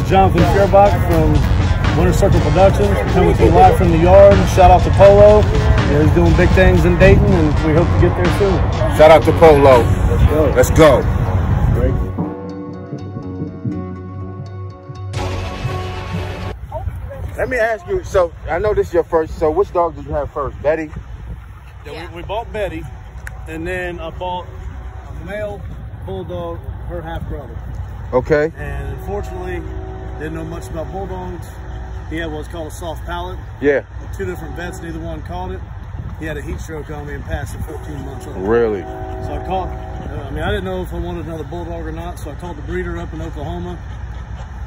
Jonathan Sherbach from Winter Circle Productions, coming to you live from the yard. Shout out to Polo. Yeah, he's doing big things in Dayton, and we hope to get there soon. Shout out to Polo. Let's go. Let's go. Great. Let me ask you, so I know this is your first, so which dog did you have first? Betty? Yeah, we bought Betty, and then I bought a male bulldog, her half-brother. Okay. And unfortunately, didn't know much about bulldogs. He had what's called a soft palate. Yeah. 2 different vets, neither one caught it. He had a heat stroke on me and passed at 14 months old. Really? So I called, I mean, I didn't know if I wanted another bulldog or not, so I called the breeder up in Oklahoma.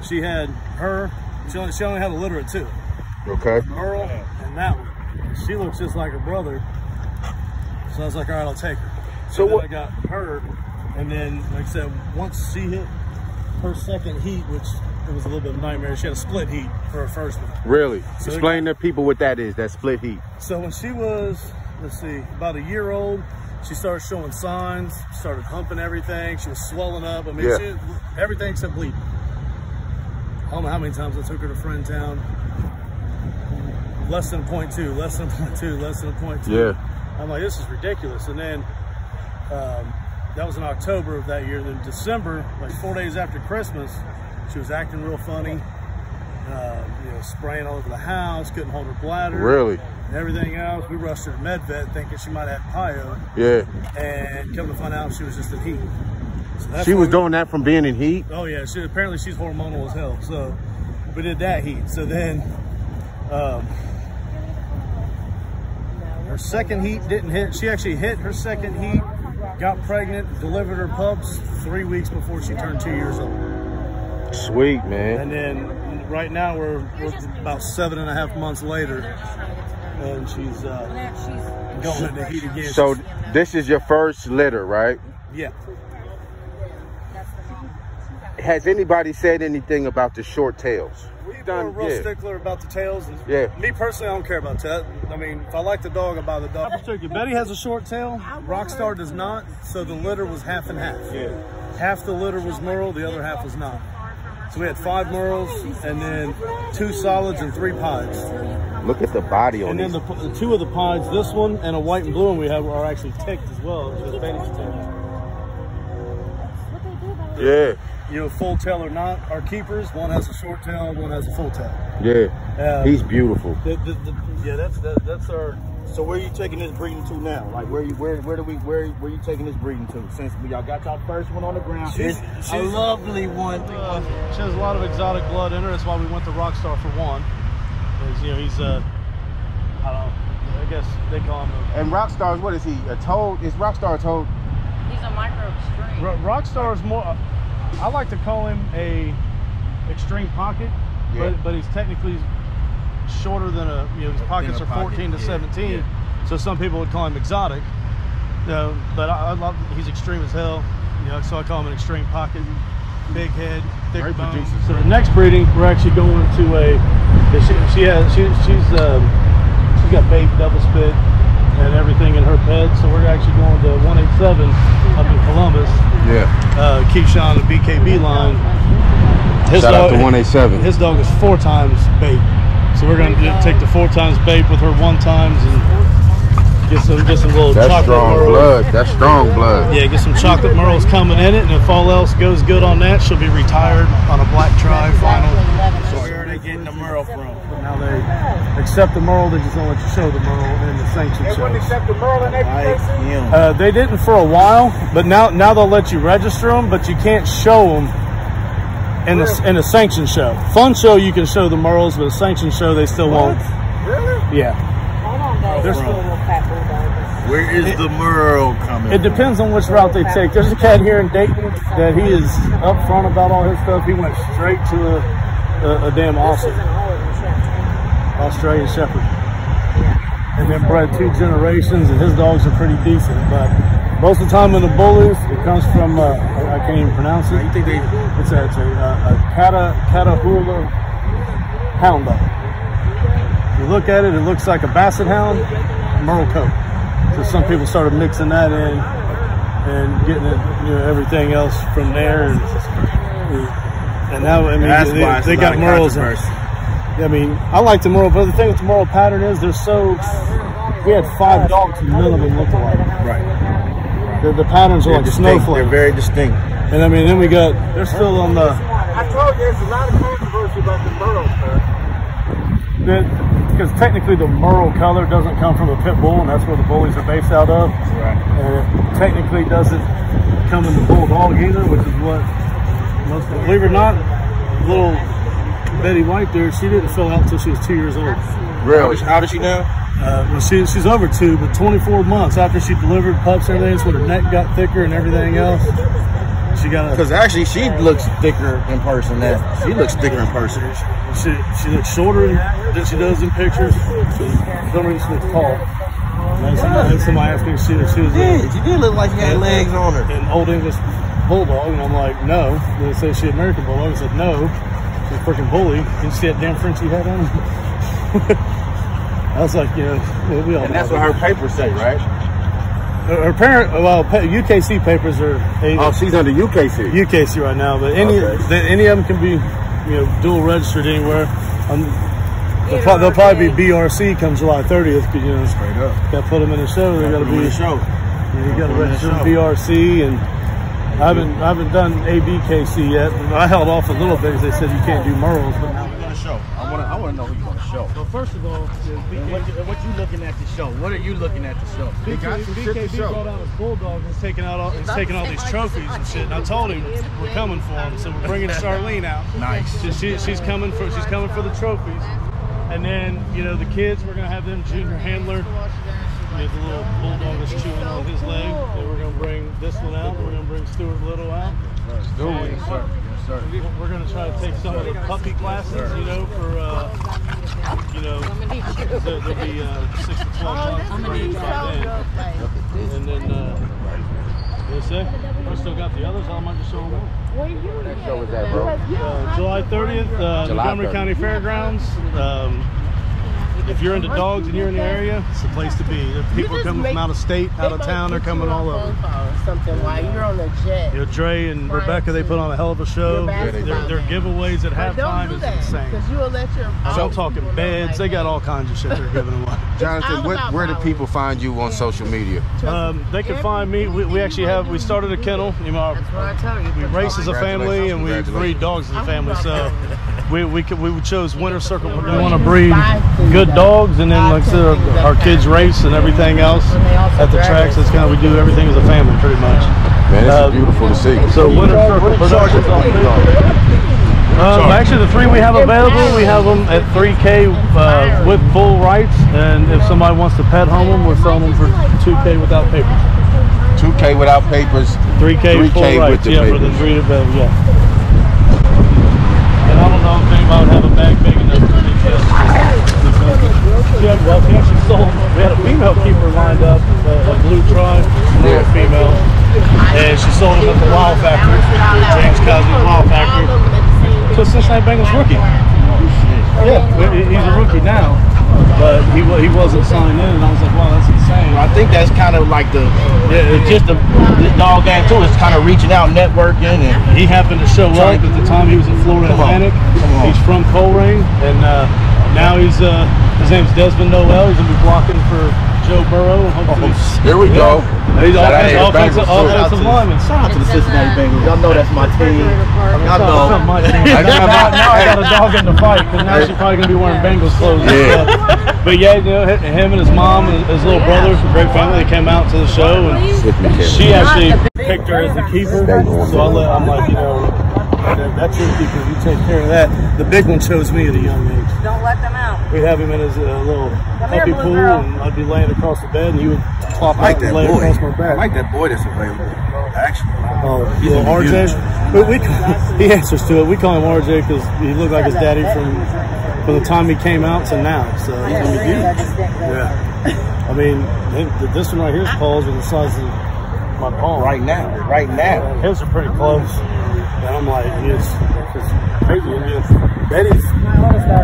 She had her, she only had a litter of 2. Okay. Merle and that one. She looks just like her brother. So I was like, all right, I'll take her. So what? I got her, and then, like I said, once she hit her second heat, which it was a little bit of a nightmare, she had a split heat for her first one. Really? So explain to people what that is, that split heat. So when she was, let's see, about a year old, she started showing signs, started humping everything. She was swelling up. I mean, yeah. Everything except bleeding. I don't know how many times I took her to Friendtown. Less than 0.2, less than 0.2, less than 0.2. Yeah. I'm like, this is ridiculous. And then that was in October of that year. And then December, like 4 days after Christmas, she was acting real funny. You know, spraying all over the house, couldn't hold her bladder. Really? And everything else. We rushed her to med vet thinking she might have PIO. Yeah. And come to find out she was just in heat. So she was doing that from being in heat? Oh yeah, apparently she's hormonal as hell. So we did that heat. So then her second heat didn't hit. She actually hit her second heat, got pregnant, delivered her pups 3 weeks before she turned 2 years old. Sweet, man. And then right now we're about 7.5 months later, and she's going into heat again. So this is your first litter, right? Yeah. Has anybody said anything about the short tails? We're real stickler about the tails. And me personally, I don't care about that. I mean, if I like the dog, I buy the dog. Betty has a short tail. ROCKSTAR does not. So the litter was half and half. Yeah. Half the litter was Merle, the other half was not. So we had 5 Merles, and then 2 solids and 3 pies. Look at the body on these. And then the 2 of the pies, this one and a white and blue one we have, are actually ticked as well. Yeah. You know, full tail or not, our keepers, one has a short tail, one has a full tail. Yeah, he's beautiful. Yeah, that's our. So where are you taking this breeding to now? Like where you taking this breeding to? Since y'all got y'all first one on the ground, she's a lovely one. She has a lot of exotic blood in her. That's why we went to ROCKSTAR for one. Because you know he's I don't know. I guess they call him. And ROCKSTAR, what is he? A toad? Is ROCKSTAR a toad? He's a micro extreme. ROCKSTAR is more. I like to call him a extreme pocket, but he's technically shorter than a, you know, his pockets are 14 to 17. Yeah. So some people would call him exotic. But I love, he's extreme as hell. You know, so I call him an extreme pocket, big head, thick bone. So the next breeding, we're actually going to a, she's got baby double spit and everything in her bed. So we're actually going to 187 up in Columbus. Yeah. Keyshawn, the BKB line. Shout out to 187. His dog is 4 times bait. So we're going to take the 4 times bait with her 1 times and get some little chocolate strong Merles. Blood. That's strong blood. Yeah, get some chocolate Merles coming in it, and if all else goes good on that, she'll be retired on a black tri final. So where are they getting the Merle from? Now they accept the Merle, they just don't let you show the Merle in the sanction show. They wouldn't accept the Merle in every they didn't for a while, but now they'll let you register them, but you can't show them in the sanction show. Fun show you can show the Merles, but a sanction show they still won't. Really? Yeah. They're still little fat bulldogs. Where is the Merle coming? It depends on which route they take. There's a cat here in Dayton that he is up front about all his stuff. He went straight to a damn awesome Australian Shepherd, and then bred 2 generations, and his dogs are pretty decent. But most of the time in the Bullies, it comes from I can't even pronounce it. It's a Catahoula hound dog. If you look at it, it looks like a Basset hound, Merle coat. So some people started mixing that in and getting it, you know, everything else from there. And And now, I mean, they got Merles. I mean, I like the Merle, but the thing with the Merle pattern is they're so. We had 5 dogs and none of them looked alike. Right. The patterns are like snowflakes. They're very distinct. And I mean, then we got. They're still on the. I told you there's a lot of controversy about the Merle, sir. Because technically the Merle color doesn't come from a pit bull, and that's where the Bullies are based out of. Right. And it technically doesn't come in the bulldog either, which is what most of, believe it or not, little Betty White there, she didn't fill out until she was 2 years old. Really? How old is she now? Well, she's over 2, but 24 months after she delivered pups and everything, so her neck got thicker and everything else. She got because actually she looks thicker in person now. She looks thicker in person. She looks shorter than she does in pictures. For some reason she looks tall. And somebody asked me if she was she did look like she had legs on her. An Old English bulldog, and I'm like, no. They say she American bulldog. I said no. She's a freaking bully. Didn't see that damn Frenchie hat on her? I was like, you know, we all. And that's what her papers say, right? Her parent, well, UKC papers are. Oh, she's under UKC. UKC right now, but any of them can be, you know, dual registered anywhere. They'll probably be BRC come July 30th, because, you know, straight up, got to put them in the show. They got to be in the show. You got to register BRC, and I haven't done ABKC yet. I held off a little bit because they said you can't do Merles, but now we're going to show. I want to know who you're going to show. Well, first of all, what you looking at to show? What are you looking at to show? BKB brought out his bulldog and he's taking all these trophies and shit. And I told him we're coming for him, so we're bringing Charlene out. Nice. She's coming for the trophies. And then, you know, the kids, we're gonna have them junior handler. We have the little bulldog that's chewing on his leg. And we're gonna bring this one out. We're gonna bring Stuart Little out. Yes, sir. Yes, sir. We're gonna try to take some of the puppy classes, you know, for you know, they'll be 6 to 12 months. And then that's it. We still got the others. I might just show them all. What show was that, bro? July 30th, Montgomery County Fairgrounds. If you're into dogs and you're in the area, it's the place to be. People are coming from out of state, out of town. They're coming all over. Something while you're on the jet. You know, Dre and Rebecca, they put on a hell of a show. Their giveaways at halftime is insane. So I'm talking beds. They got all kinds of shit they're giving away. Jonathan, where do people find you on social media? They can find me. We started a kennel. You know, we race as a family and we breed dogs as a family. So we chose Winter Circle. We want to breed good dogs, and then like I said, our kids race and everything else at the tracks. That's kind of, we do everything as a family pretty much. Man, it's beautiful to see. So Winter Circle Productions. Actually, the 3 we have available, we have them at $3K with full rights, and if somebody wants to pet home them, we're selling them for $2K without papers. $2K without papers. 3K full rights, with the for the 3 available, yeah. And I don't know if anybody would have a bag big enough for me to yeah, well, she actually sold. We had a female keeper lined up, a blue tri, female, and she sold him at the Wild Factory, James Cosby's Wild Factory. So Cincinnati Bengals rookie. Yeah, he's a rookie now, but he wasn't signed in, and I was like, wow, that's insane. I think that's kind of like the dog game too. It's kind of reaching out, networking, and he happened to show up at the time he was in Florida Atlantic. He's from Coleraine, and now he's his name's Desmond Noel. He's gonna be blocking for Joe Burrow. Here we go. He's offensive lineman. Shout out to the Cincinnati Bengals. Y'all know that's my team. Y'all know. Now I got a dog in the fight, because now she's probably gonna be wearing Bengals clothes. Yeah. But yeah, you know, him and his mom and his little brother, a great family, they came out to the show, and she actually picked her as the keeper. So I'm like, you know, that's your keeper. You take care of that. The big one chose me at a young age. Don't let them out. We'd have him in his little puppy pool, and I'd be laying across the bed, and he would plop out and lay across my back. I like that boy that's available. Actually. Oh, yeah, RJ. But he answers to it. We call him RJ because he looked like his daddy from the time he came out to now. So he's gonna be huge. Yeah. I mean, this one right here is Paul's and the size of my palm. Right now. His are pretty close. And I'm like, it's crazy. Betty's,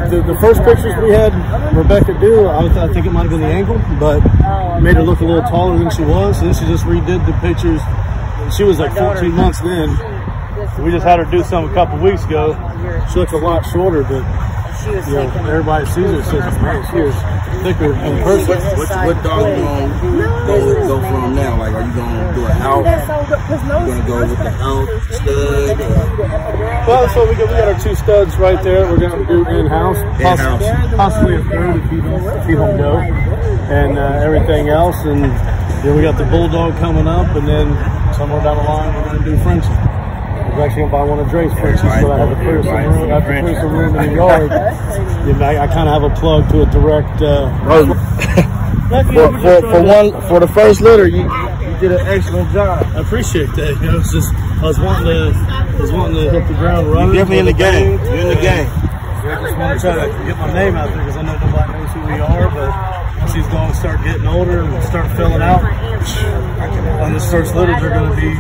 the first pictures we had Rebecca do, I think it might have been the ankle, but made her look a little taller than she was. And then she just redid the pictures. She was like 14 months then. We just had her do some a couple weeks ago. She looks a lot shorter, but you know, everybody sees her says, man, she is thicker in person. What dog you gonna go from now? Like, are you gonna do an out? You gonna go with the out stud? Well, so we got our 2 studs right there. We're gonna do in-house, possibly a third if you don't go, and everything else. And then we got the bulldog coming up, and then somewhere down the line we're gonna do Frenchie. I was actually going to buy one of Dre's Frenchies, so I had to clear some room. I have to clear some room in the yard. I kind of have a plug to a direct. For the first litter, you did an excellent job. I appreciate that. You know, it's just I was wanting to hit the ground running. You're definitely in the game. You're in the game. I just want to try to get my name out there because I know nobody knows who we are, but once these dogs start getting older and start filling out, on this first litter, they're going to be